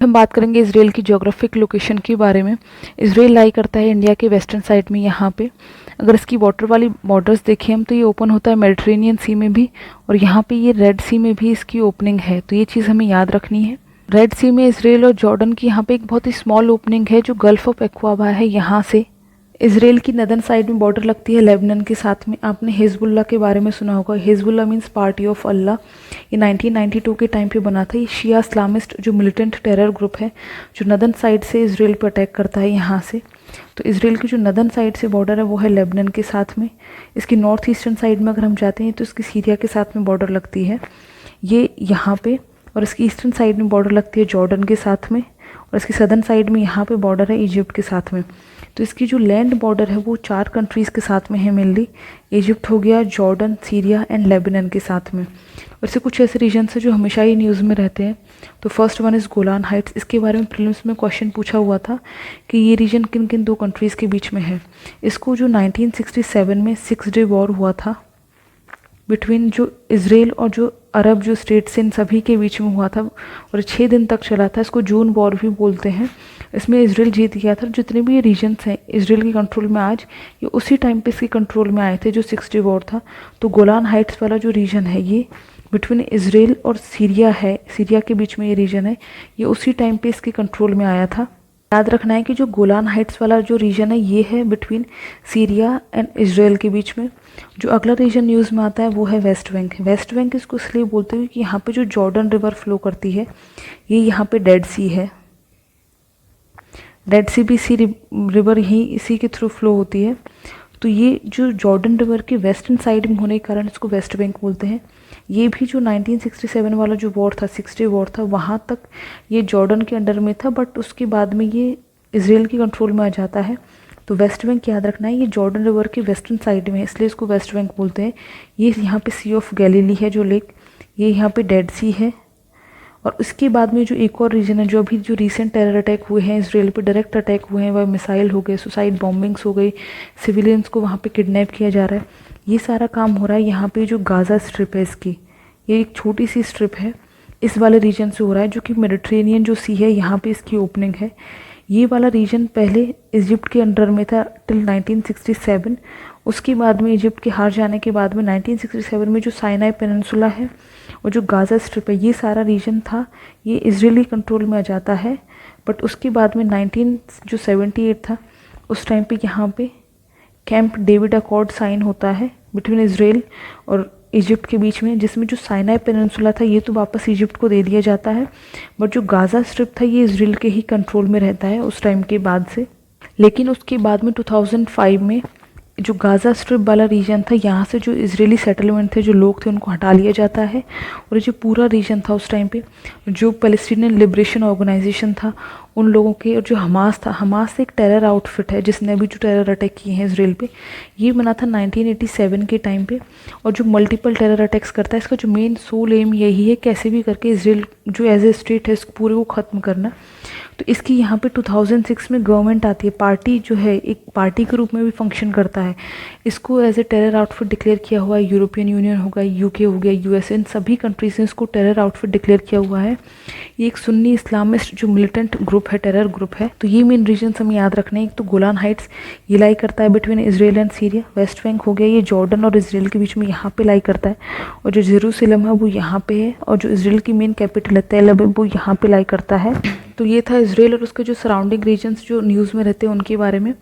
हम बात करेंगे इसराइल की ज्योग्राफिक लोकेशन के बारे में। इसराइल लाई करता है इंडिया के वेस्टर्न साइड में यहाँ पे। अगर इसकी वाटर वाली बॉर्डर्स देखें हम तो ये ओपन होता है मेडिटेरेनियन सी में भी, और यहाँ पे ये रेड सी में भी इसकी ओपनिंग है, तो ये चीज़ हमें याद रखनी है। रेड सी में इसराइल और जॉर्डन की यहाँ पे एक बहुत ही स्मॉल ओपनिंग है जो गल्फ ऑफ एक्वाबा है। यहाँ से इसराइल की नदर्न साइड में बॉर्डर लगती है लेबनान के साथ में। आपने हिजबुल्लाह के बारे में सुना होगा। हिजबुल्लाह मीन्स पार्टी ऑफ अल्लाह। ये 1992 के टाइम पे बना था। ये शिया इस्लामिस्ट जो मिलिटेंट टेरर ग्रुप है जो नदर्न साइड से इसराइल पर अटैक करता है यहाँ से। तो इसराइल की जो नदर्न साइड से बॉर्डर है वो है लेबनान के साथ में। इसकी नॉर्थ ईस्टर्न साइड में अगर हम जाते हैं तो इसकी सीरिया के साथ में बॉर्डर लगती है ये यहाँ पे, और इसकी ईस्टर्न साइड में बॉर्डर लगती है जॉर्डन के साथ में, और इसकी सदर्न साइड में यहाँ पे बॉर्डर है इजिप्ट के साथ में। तो इसकी जो लैंड बॉर्डर है वो 4 कंट्रीज़ के साथ में है मेनली। इजिप्ट हो गया, जॉर्डन, सीरिया एंड लेबनान के साथ में। वैसे कुछ ऐसे रीजन्स हैं जो हमेशा ही न्यूज़ में रहते हैं। तो first one is Golan Heights. इसके बारे में प्रीलिम्स में क्वेश्चन पूछा हुआ था कि ये रीजन किन किन 2 कंट्रीज़ के बीच में है। इसको जो 1967 में 6 डे वॉर हुआ था बिटवीन जो इसराइल और जो अरब जो स्टेट्स इन सभी के बीच में हुआ था, और 6 दिन तक चला था। इसको जून वॉर भी बोलते हैं। इसमें इसराइल जीत गया था। जितने भी ये रीजन्स हैं इसराइल के कंट्रोल में आज, ये उसी टाइम पे इसके कंट्रोल में आए थे जो 6 डे वॉर था। तो गोलान हाइट्स वाला जो रीजन है ये बिटवीन इसराइल और सीरिया है, सीरिया के बीच में ये रीजन है, ये उसी टाइम पे इसके कंट्रोल में आया था। याद रखना है कि जो गोलान हाइट्स वाला जो रीजन है ये है बिटवीन सीरिया एंड इसराइल के बीच में। जो अगला रीजन न्यूज़ में आता है वो है वेस्ट बैंक। वेस्ट बैंक इसको इसलिए बोलते हैं कि यहाँ पे जो जॉर्डन रिवर फ्लो करती है ये यहाँ पे डेड सी है। डेड सी भी सी रिवर यहीं इसी के थ्रू फ्लो होती है। तो ये जो जॉर्डन रिवर के वेस्टर्न साइड में होने के कारण इसको वेस्ट बैंक बोलते हैं। ये भी जो 1967 वाला जो वॉर था, 6 डे वॉर था, वहाँ तक ये जॉर्डन के अंडर में था, बट उसके बाद में ये इसराइल के कंट्रोल में आ जाता है। तो वेस्ट बैंक याद रखना है, ये जॉर्डन रिवर के वेस्टर्न साइड में है इसलिए इसको वेस्ट बैंक बोलते हैं। ये यहाँ पे सी ऑफ गैलीली है जो लेक, ये यहाँ पे डेड सी है। और उसके बाद में जो एक और रीजन है जो अभी जो रिसेंट टेरर अटैक हुए हैं इसराइल पे, डायरेक्ट अटैक हुए हैं, वह मिसाइल हो गए, सुसाइड बॉम्बिंग्स हो गई, सिविलियंस को वहाँ पे किडनैप किया जा रहा है, ये सारा काम हो रहा है यहाँ पे जो गाज़ा स्ट्रिप है इसकी, ये एक छोटी सी स्ट्रिप है, इस वाले रीजन से हो रहा है जो कि मेडिटेरेनियन जो सी है यहाँ पे इसकी ओपनिंग है। ये वाला रीजन पहले इजिप्ट के अंडर में था टिल 1967। उसके बाद में इजिप्ट के हार जाने के बाद में 1967 में जो साइनाई पेनिनसुला है और जो गाज़ा स्ट्रिप है ये सारा रीजन था ये इजरायली कंट्रोल में आ जाता है। बट उसके बाद में 1978 था उस टाइम पे यहाँ पे कैंप डेविड अकॉर्ड साइन होता है बिटवीन इसराइल और इजिप्ट के बीच में, जिसमें जो साइनाई पेनिनसुला था ये तो वापस इजिप्ट को दे दिया जाता है, बट जो गाज़ा स्ट्रिप था ये इसराइल के ही कंट्रोल में रहता है उस टाइम के बाद से। लेकिन उसके बाद में 2005 में जो गाज़ा स्ट्रिप वाला रीजन था यहाँ से जो इजरायली सेटलमेंट थे, जो लोग थे, उनको हटा लिया जाता है। और ये जो पूरा रीजन था उस टाइम पे जो पैलेस्टीनियन लिबरेशन ऑर्गेनाइजेशन था उन लोगों के, और जो हमास था, हमास एक टेरर आउटफिट है जिसने अभी जो टेरर अटैक किए हैं इसराइल पे, ये बना था 1987 के टाइम पे। और जो मल्टीपल टेरर अटैक्स करता है इसका जो मेन सोल एम यही है कैसे भी करके इसराइल जो एज ए स्टेट है इसको पूरे को ख़त्म करना। तो इसकी यहाँ पे 2006 में गवर्नमेंट आती है, पार्टी जो है एक पार्टी के रूप में भी फंक्शन करता है। इसको as a terror outfit declare किया हुआ है। यूरोपियन यूनियन होगा, यूके हो गया, यूएसए, इन सभी कंट्रीज ने इसको टेरर आउटफिट डिक्लेयर किया हुआ है। ये एक सुन्नी इस्लामिस्ट जो मिलिटेंट ग्रुप है, टेरर ग्रुप है। तो ये मेन रीजन हमें याद रखना है। एक तो गोलान हाइट्स ये लाई करता है between Israel and Syria. West Bank हो गया ये जॉर्डन और इसराइल के बीच में यहाँ पे लाई करता है। और जो जेरूसलम है वो यहाँ पे है, और जो इसराइल की मेन कैपिटल है तेल अवीव वो यहाँ पे लाई करता है। तो ये था इसराइल और उसके जो सराउंडिंग रीजन्स जो न्यूज़ में रहते हैं उनके बारे में।